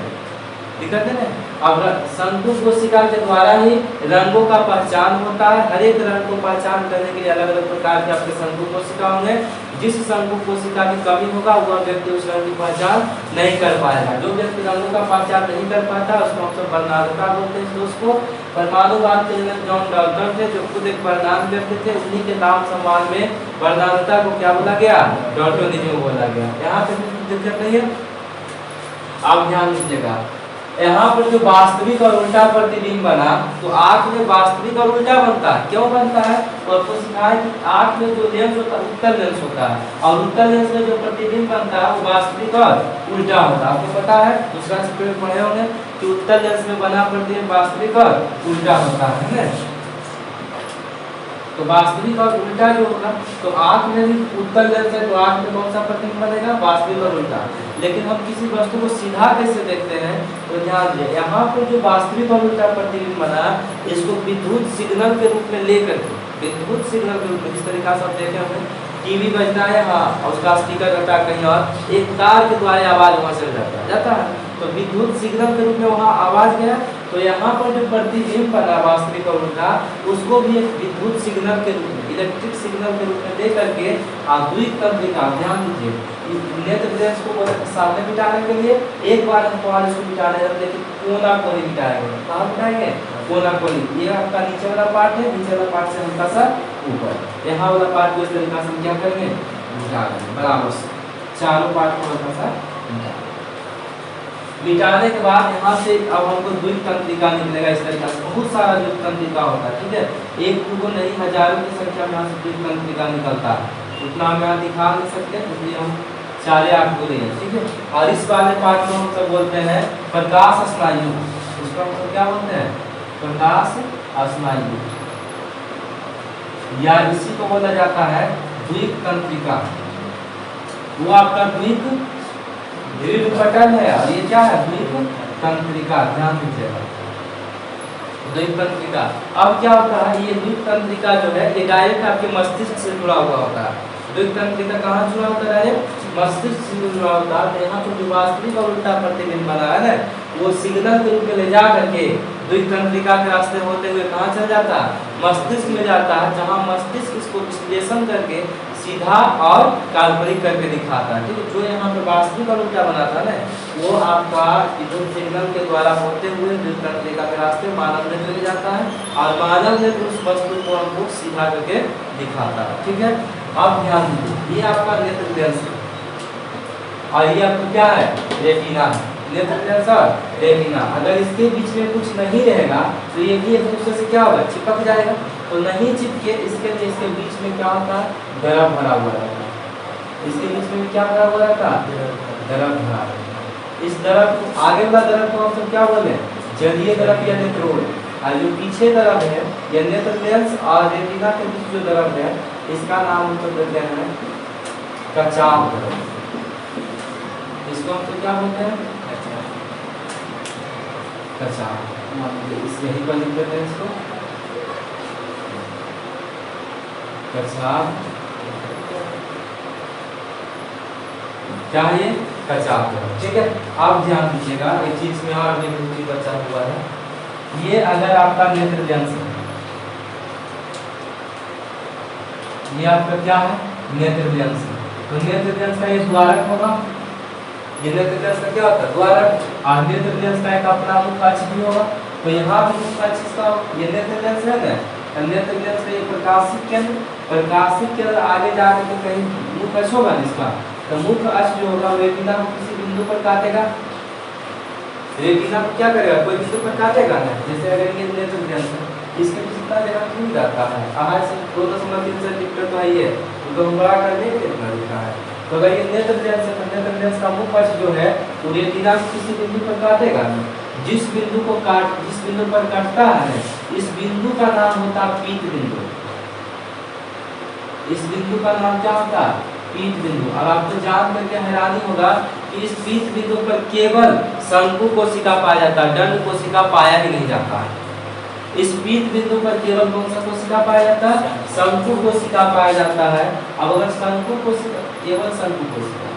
दिक्कत है ना? अब शंकु कोशिका के द्वारा ही रंगों का पहचान होता है। हर एक रंग को पहचान करने के लिए अलग अलग प्रकार के आपके शंकु कोशिका होंगे। जिस शंकु कोशिका की कमी होगा वह व्यक्ति उस रंग की पहचान नहीं कर पाएगा। जो व्यक्ति रंगों का पहचान नहीं कर पाता उसको हम सब वर्णांधता बोलते हैं। उसको परमाणुवाद के जनक जॉन डाल्टन थे जो खुद एक वर्णांध व्यक्ति थे, उन्हीं के नाम सम्मान में वर्णांधता को क्या बोला गया? डाल्टोनिज्म बोला गया। यहाँ पे दिक्कत नहीं है। आप ध्यान दीजिएगा, यहाँ पर जो वास्तविक और उल्टा प्रतिबिंब बना, तो आंख में वास्तविक और उल्टा बनता है। क्यों बनता है? तो आपको सिखाया कि आंख में जो लेंस होता है उत्तल लेंस होता है, और उत्तल लेंस में जो प्रतिबिंब बनता है वो वास्तविक और उल्टा होता है। आपको पता है, दूसरा चैप्टर में पढ़े होंगे कि उत्तल लेंस में बना प्रतिबिंब वास्तविक और उल्टा होता है ना। तो वास्तविक और उल्टा जो होगा, तो आंख में भी उत्तल लेंस है तो आंख में कौन सा प्रतिबिंब बनेगा? वास्तविक और उल्टा। लेकिन हम किसी वस्तु को सीधा कैसे देखते हैं? तो ध्यान दें, यहाँ पर जो वास्तविक और उल्टा प्रतिबिंब बना इसको विद्युत सिग्नल के रूप में लेकर, विद्युत सिग्नल के रूप में, जिस तरीका से आप देखे होंगे टीवी बजता है हाँ और उसका स्पीकर रहता है कहीं और, एक तार के द्वारा आवाज वहां से जाता है, तो विद्युत सिग्नल के रूप में वहां आवाज गया। तो यहाँ पर जो प्रतिबिंब बना वास्तविक और उल्टा, उसको भी एक विद्युत सिग्नल के रूप में, इलेक्ट्रिक सिग्नल के रूप में दे करके द्विक तंत्रिका, ध्यान दीजिए, नेत्र लेंस को सामने मिटाने के लिए एक बार हम इसको मिटाने जाते हैं, कोना कोनी मिटाएंगे। कहाँ मिटाएंगे? कोना कोनी। ये आपका नीचे वाला पार्ट है, नीचे वाला पार्ट से हल्का सा ऊपर, यहाँ वाला पार्ट को इस तरीका से क्या करेंगे? मिटा देंगे बराबर से, चारों पार्ट को हल्का सा मिटा। मिटाने के बाद यहाँ से अब हमको द्विक तंत्रिका निकलेगा इस तरीका से। बहुत सारा द्विक तंत्रिका होता है, ठीक है, एक को नहीं हजारों की संख्या में यहाँ से द्विक तंत्रिका निकलता है। उतना हम यहाँ दिखा नहीं सकते, इसलिए हम चारे आपको रहे हैं, ठीक है। और इस वाले पार्ट को हम सब बोलते हैं प्रकाश स्नायु। उसको हम सब क्या बोलते हैं? प्रकाश स्नायु, या इसी को बोला जाता है द्विक तंत्रिका। वो आपका द्विक दृढ़ पटल है और ये क्या है? द्विक तंत्रिका। ध्यान दीजिएगा, द्विक तंत्रिका। अब क्या होता है, ये द्विक तंत्रिका जो है ये डायरेक्ट आपके मस्तिष्क से जुड़ा हुआ होता है। द्विक तंत्रिका कहाँ जुड़ा होता है? मस्तिष्क से जुड़ा होता है। यहाँ पर जो वास्तविक और उल्टा प्रतिबिंब बना है ना, वो सिग्नल के रूप में ले जा करके द्विक तंत्रिका के रास्ते होते हुए कहाँ चल जाता है? मस्तिष्क में जाता है, जहाँ मस्तिष्क इसको विश्लेषण करके सीधा और काल्पनिक करके दिखाता है, ठीक है। जो यहाँ पे वास्तविक और उल्टा बना था ना, वो आपका विद्युत सिग्नल के द्वारा होते हुए द्विक तंत्रिका के रास्ते मानव नेत्र में जाता है, और मानव नेत्र उस वस्तु को हमको सीधा करके दिखाता है, ठीक है। अब ध्यान दीजिए, ये आपका नेत्र लेंस है और ये आपको क्या है? रेटिना। नेत्र लेंस और रेटिना, अगर इसके बीच में कुछ नहीं रहेगा तो ये भी एक दूसरे से क्या होगा? चिपक जाएगा। तो नहीं चिपके इसके लिए इसके बीच में क्या होता है? द्रव भरा हुआ रहता है। इसके बीच में क्या भरा हुआ रहता है? द्रव भरा रहता है। इस द्रव को, आगे वाला द्रव को हम सब क्या बोले? जलीय द्रव या नेत्रोड। और जो पीछे द्रव है या नेत्र लेंस और रेटिना के बीच जो द्रव है, इसका नाम हम सब देते हैं कचाव द्रव। इसको इसको हम तो क्या बोलते हैं, कचाप। इस यही पर लिख देते हैं इसको, कचाप। क्या है ये, कचाप है, ठीक है। आप ध्यान दीजिएगा एक चीज में और भी रुचि बचा हुआ है, ये अगर आपका नेत्र लेंस है, ये आपका क्या है, नेत्र लेंस है, तो नेत्र लेंस का ये द्वारक होगा, ये नेत्र लेंस का क्या होता है, द्वारक। और नेत्र लेंस का एक अपना मुख्य अक्ष भी होगा, तो यहाँ भी मुख्य अक्ष इसका, ये नेत्र लेंस है ना, नेत्र लेंस का ये प्रकाशिक केंद्र, प्रकाशिक केंद्र आगे जाकर के कहीं मुख्य अक्ष होगा इसका, तो मुख्य अक्ष जो होगा रेटिना को किसी बिंदु पर काटेगा, रेटिना को क्या करेगा, कोई बिंदु पर काटेगा ना। जैसे अगर ये नेत्र लेंस है, इसके पीछे कितना जगह क्यों जाता है, आहार से 2.3 सेंटीमीटर तो है ये, तो हम बड़ा कर देंगे कितना लिखा है। तो अगर ये नेत्र लेंस है, तो नेत्र लेंस का मुख्य अक्ष जो है वो रेटिना को किसी बिंदु पर काटेगा ना। जिस बिंदु पर काटता है, इस बिंदु का नाम होता है पीत बिंदु। इस बिंदु का नाम क्या होता है, पीत बिंदु। अब आपको जान करके हैरानी होगा कि इस पीत बिंदु पर केवल शंकु कोशिका पाया जाता है, दंड कोशिका पाया ही नहीं जाता है। इस पीत बिंदु पर केवल कौन सा कोशिका पाया जाता है, शंकु कोशिका पाया जाता है। अब अगर शंकु कोशिका, केवल शंकु कोशिका,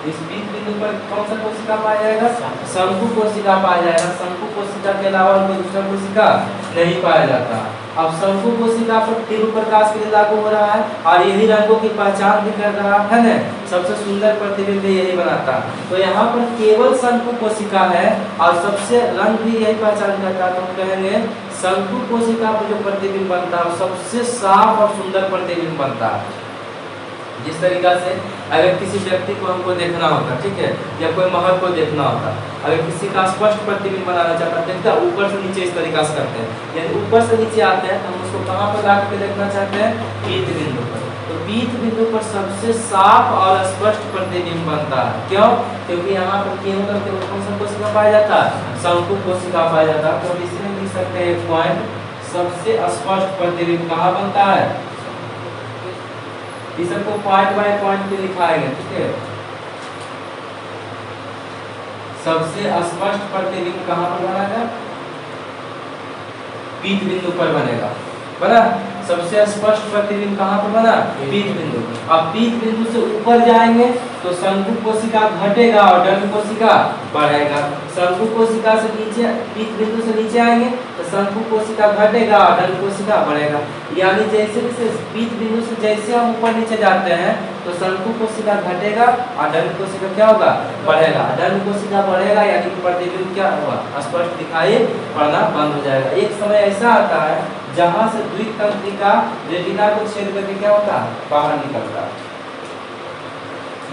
इस पीत बिंदु पर कौन सा कोशिका पाया जाएगा, शंकु कोशिका पाया जाएगा। शंकु कोशिका के अलावा कोई दूसरा कोशिका नहीं पाया जाता। अब शंकु कोशिका पर तीव्र प्रकाश के लिए लागू हो रहा है और यही रंगों की पहचान भी कर रहा है ना, सबसे सुंदर प्रतिबिंब यही बनाता है। तो यहाँ पर केवल शंकु कोशिका है और सबसे रंग भी यही पहचान करता है, तो हम कहेंगे शंकु कोशिका पर जो प्रतिबिंब बनता है सबसे साफ और सुंदर प्रतिबिंब बनता है। जिस तरीका से अगर किसी व्यक्ति को हमको देखना होता, ठीक है, या कोई महल को देखना होता, अगर किसी का स्पष्ट प्रतिबिंब बनाना चाहता है, देखता ऊपर से नीचे इस तरीका से करते हैं, यानी ऊपर से नीचे आते हैं, तो हम उसको कहाँ पर ला के देखना चाहते हैं, पीत बिंदु पर। तो पीत बिंदु पर सबसे साफ और स्पष्ट प्रतिबिंब बनता है। क्यों? क्योंकि यहाँ पर केवल कौन सा कोशिका पाया जाता है, शंकु कोशिका पाया जाता है। तो इसमें लिख सकते हैं एक पॉइंट, सबसे स्पष्ट प्रतिबिंब कहाँ बनता है, इस सबको पॉइंट बाय पॉइंट पे लिखाएंगे, ठीक है। सबसे स्पष्ट प्रतिबिंब कहाँ पर बनेगा, पीत बिंदु पर बनेगा, बना। सबसे स्पष्ट प्रतिबिंब कहाँ पर बना, पीत बिंदु। अब पीत बिंदु से ऊपर जाएंगे तो शंकु कोशिका घटेगा और दंड कोशिका बढ़ेगा। शंकु कोशिका से नीचे, पीत बिंदु से नीचे आएंगे तो शंकु कोशिका घटेगा और दंड कोशिका बढ़ेगा। यानी जैसे जैसे पीत बिंदु से जैसे हम ऊपर नीचे जाते हैं तो शंकु कोशिका घटेगा और दंड कोशिका क्या होगा, बढ़ेगा। दंड कोशिका बढ़ेगा यानी कि प्रतिबिंब क्या होगा, स्पष्ट दिखाई पड़ना बंद हो जाएगा। एक समय ऐसा आता है जहां से द्वितंत्रिका रेटिना को छेद करके क्या होता है, बाहर निकलता है।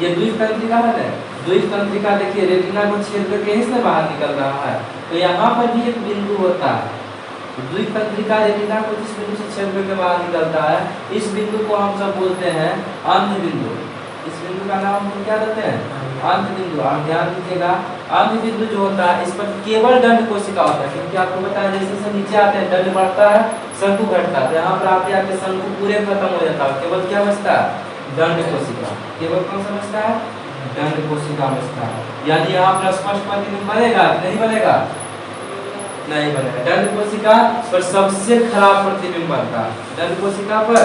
ये द्वितंत्रिका है ना, द्वितंत्रिका देखिए रेटिना को छेद करके इससे बाहर निकल रहा है। तो यहाँ पर भी एक बिंदु होता है, द्वितंत्रिका रेटिना को जिस बिंदु से छेद करके बाहर निकलता है, इस बिंदु को हम सब बोलते हैं अंत बिंदु। इस बिंदु का नाम हम क्या देते हैं, अंत बिंदु। आप ध्यान दीजिएगा, अंत बिंदु जो होता है इस पर केवल दंड कोशिका होता है, क्योंकि आपको बताया जैसे जैसे नीचे आते हैं दंड बढ़ता है, शंकु घटता है। तो यहाँ पर आते आते शंकु पूरे खत्म हो जाता है, केवल क्या बचता है, दंड कोशिका। केवल कौन सा बचता है, दंड कोशिका बचता है। यानी यहाँ पर स्पष्ट प्रतिबिंब बनेगा, नहीं बनेगा, नहीं बनेगा। दंड कोशिका पर सबसे खराब प्रतिबिंब बनता है, दंड कोशिका पर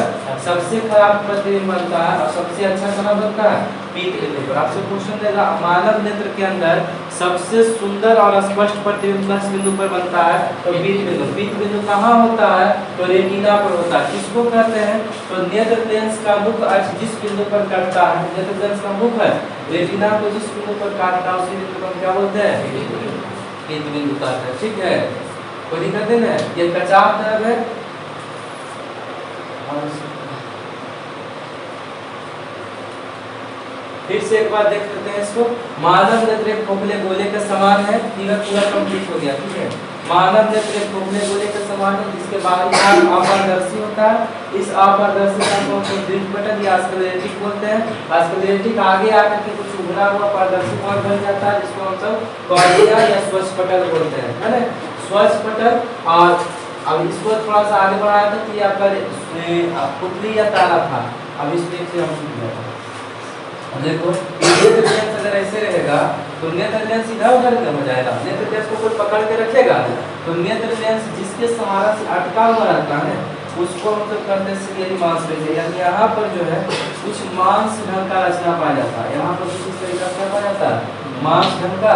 सबसे खराब प्रतिबिंब बनता है और सबसे अच्छा कहाँ बनता है, पीत बिंदु पर। आपसे क्वेश्चन देगा मानव नेत्र के अंदर सबसे सुंदर और स्पष्ट प्रतिबिंब किस बिंदु पर बनता है, तो पीत बिंदु। पीत बिंदु कहाँ होता है, तो रेटिना पर होता है। किसको कहते हैं, तो नेत्र लेंस का मुख्य अक्ष जिस बिंदु पर कटता है, नेत्र लेंस का मुख्य रेटिना को जिस बिंदु पर काटता है उसी बिंदु को क्या बोलते हैं, पीत बिंदु कहते हैं, ठीक है। कोई दिक्कत नहीं है, ये कचाप नर्व है। फिर से एक बार देख लेते हैं इसको। मानव नेत्र एक खोखले गोले के समान है, फिगर पूरा कंप्लीट हो गया, ठीक है। मानव नेत्र एक खोखले गोले के समान है जिसके बाहरी भाग अपारदर्शी होता है। इस अपारदर्शी भाग को हम दृष्टिपटल या स्क्लेरेटिक बोलते हैं। स्क्लेरेटिक आगे आकर के कुछ उभरा हुआ पारदर्शी भाग बन जाता है जिसको हम सब कॉर्निया या स्वच्छपटल बोलते हैं, है ना, स्वच्छपटल। और अब इसको थोड़ा सा आगे बढ़ाया था कि आपका पुतली या तारा था, अब इस पेज से हम सीख गए। देखो नेत्र लेंस अगर ऐसे रहेगा तो नेत्र लेंस इधर उधर नहीं हो जाएगा, नेत्र लेंस को कोई पकड़ के रखेगा तो नेत्र लेंस जिसके सहारा से अटका हुआ रहता है उसको हम लोग करते हैं सीलियरी मांसपेशी। यानी यहाँ पर जो है कुछ मांस ढंग का रचना पाया जाता है, यहाँ पर किस तरीका से पाया जाता है मांस ढंग का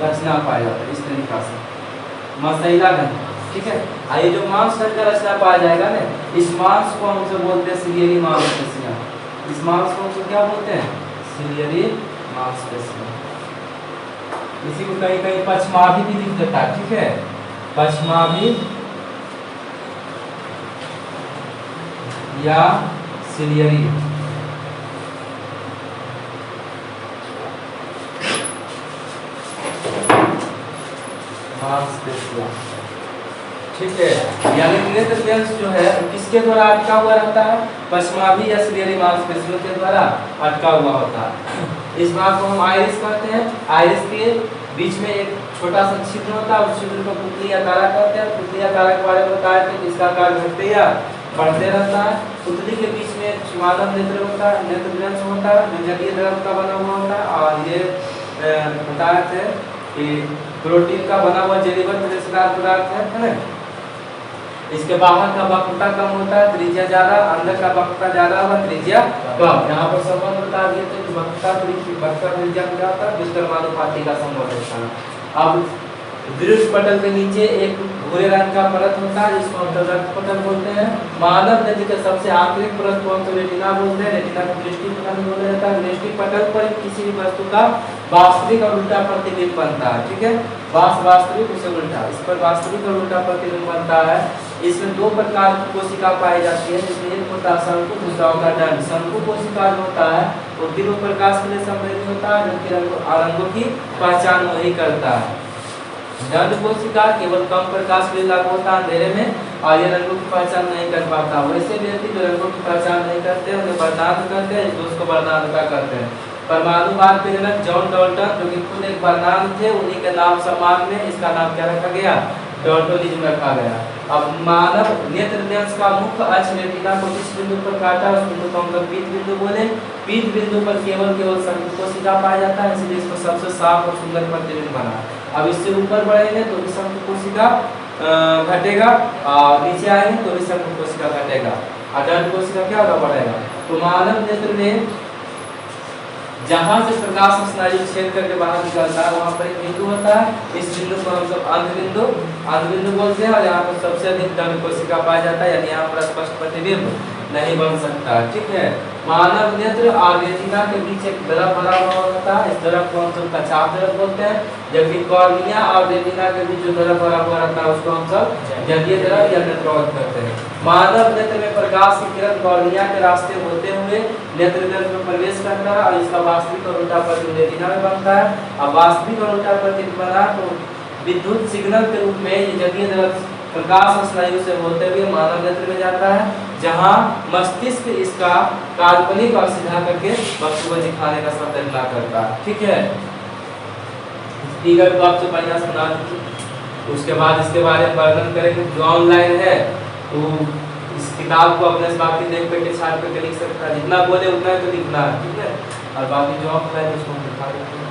रचना पाया जाता है, इस तरीका से मसैला ढंग, ठीक है। ये जो मांस ढंग का रचना पाया जाएगा ना, इस मांस को हम लोग बोलते हैं सीलियरी मांसपेशियां। इस मांस को हम लोग क्या बोलते हैं सीलियरी मांसपेशियां। इसी को कहीं कहीं पछमाभी भी लिख देता है, ठीक है, पछमाभी या सीलियरी मांसपेशियां, ठीक है। यानी नेत्र लेंस जो है किसके द्वारा अटका हुआ रहता है, पछमाभी या सीलियरी मांसपेशियों के द्वारा अटका हुआ होता है। इस भाग को हम आइरिस कहते हैं। आइरिस के बीच में एक छोटा सा छिद्र होता है, उस छिद्र को पुतली या तारा कहते हैं। पुतली या तारा के बारे में बताया थे, इसका आकार घटते या बढ़ते रहता है। पुतली के बीच में मानव नेत्र होता है, नेत्र लेंस होता है जो जलीय द्रव का बना हुआ होता है, और ये बताए थे कि प्रोटीन का बना हुआ जेलीबद्ध रेशेदार पदार्थ है ना। इसके बाहर का वक्रता कम होता है, त्रिज्या ज्यादा, अंदर का वक्रता ज्यादा होगा, त्रिज्या कम। यहाँ पर संबंध बता दिए थे कि वक्रता त्रिज्या क्या होता है, दुष्कर्मानुपाती का संबंध होता है। अब दृढ़ पटल के नीचे एक भूरे रंग का परत होता है जिसको हम रक्त पटल बोलते हैं। मानव नेत्र के सबसे आंतरिक परत को हम रेटिना बोलते हैं। रेटिना को दृष्टि पटल बोला जाता है। दृष्टि पटल पर किसी भी वस्तु का वास्तविक और उल्टा प्रतिबिंब बनता है, ठीक है, वास्तविक उसे उल्टा, इस पर वास्तविक और उल्टा प्रतिबिंब बनता है। इसमें दो प्रकार की कोशिका पाई जाती है, जिसमें एक होता है शंकु, दूसरा होता है दंड। शंकु कोशिका जो होता है वो तीव्र प्रकाश के लिए संवेदी होता है, जबकि रंगों की पहचान वही करता है। दंड कोशिका केवल कम प्रकाश के लिए लागू होता है अंधेरे में, और ये रंगों की पहचान नहीं कर पाता। वैसे व्यक्ति जो रंगों की पहचान नहीं करते उन्हें वर्णनांत करते हैं, उसको वर्णनांतता करते हैं। परमाणुवाद के जनक जॉन डाल्टन जो कि खुद एक वर्णनांत थे, उन्हीं के नाम सम्मान में इसका नाम क्या रखा गया, डाल्टनिज्म रखा गया। अब मानव नेत्र लेंस का मुख्य अक्ष रेटिना को जिस बिंदु पर काटा उस बिंदु को हम लोग पीत बिंदु बोले। पीत बिंदु पर केवल शंकु कोशिका पाया जाता है, इसलिए इसको सबसे साफ और सुंदर प्रतिबिंब बना। अब इससे ऊपर बढ़ेंगे तो भी शंकु कोशिका घटेगा, और नीचे आएंगे तो भी शंकु कोशिका घटेगा, और दंड कोशिका क्या होगा, बढ़ेगा। तो मानव नेत्र में जहाँ से प्रकाश स्नायु छेद करके बाहर निकलता है वहाँ पर एक बिंदु होता है। इस बिंदु को हम सब अंध बिंदु बोलते हैं, और यहाँ पर सबसे अधिक दंड कोशिका पाया जाता है, यानी यहाँ पर स्पष्ट प्रतिबिंब नहीं बन सकता, ठीक है। मानव नेत्र और रेटिना के बीच एक द्रव भरा हुआ होता है, इस द्रव को हम सब कचाप द्रव बोलते हैं, जबकि कॉर्निया और रेटिना के बीच जो द्रव भरा हुआ रहता है उसको हम सब जलीय द्रव या नेत्रोद कहते हैं। मानव नेत्र में प्रकाश की किरण कॉर्निया के रास्ते होते हुए नेत्र लेंस में प्रवेश करता है, और इसका वास्तविक और उल्टा प्रतिबिंब रेटिना में बनता है। अब वास्तविक और उल्टा प्रतिबिंब बना तो विद्युत सिग्नल के रूप में ये जलीय द्रव प्रकाश स्नायु से होते हुए मानव नेत्र में जाता है, जहां मस्तिष्क इसका काल्पनिक और सीधा करके वस्तु को दिखाने का संकल्प करता है, ठीक है। फिगर को आपसे बढ़िया से बना दीजिए। उसके बाद इसके बारे में वर्णन करेंगे। जो ऑनलाइन है तो इस किताब को अपने बाकी देख करके छाट करके लिख सकता है, जितना बोले उतना ही तो लिखना है, ठीक है। और बाकी जो ऑफलाइन उसको दिखा देते हैं।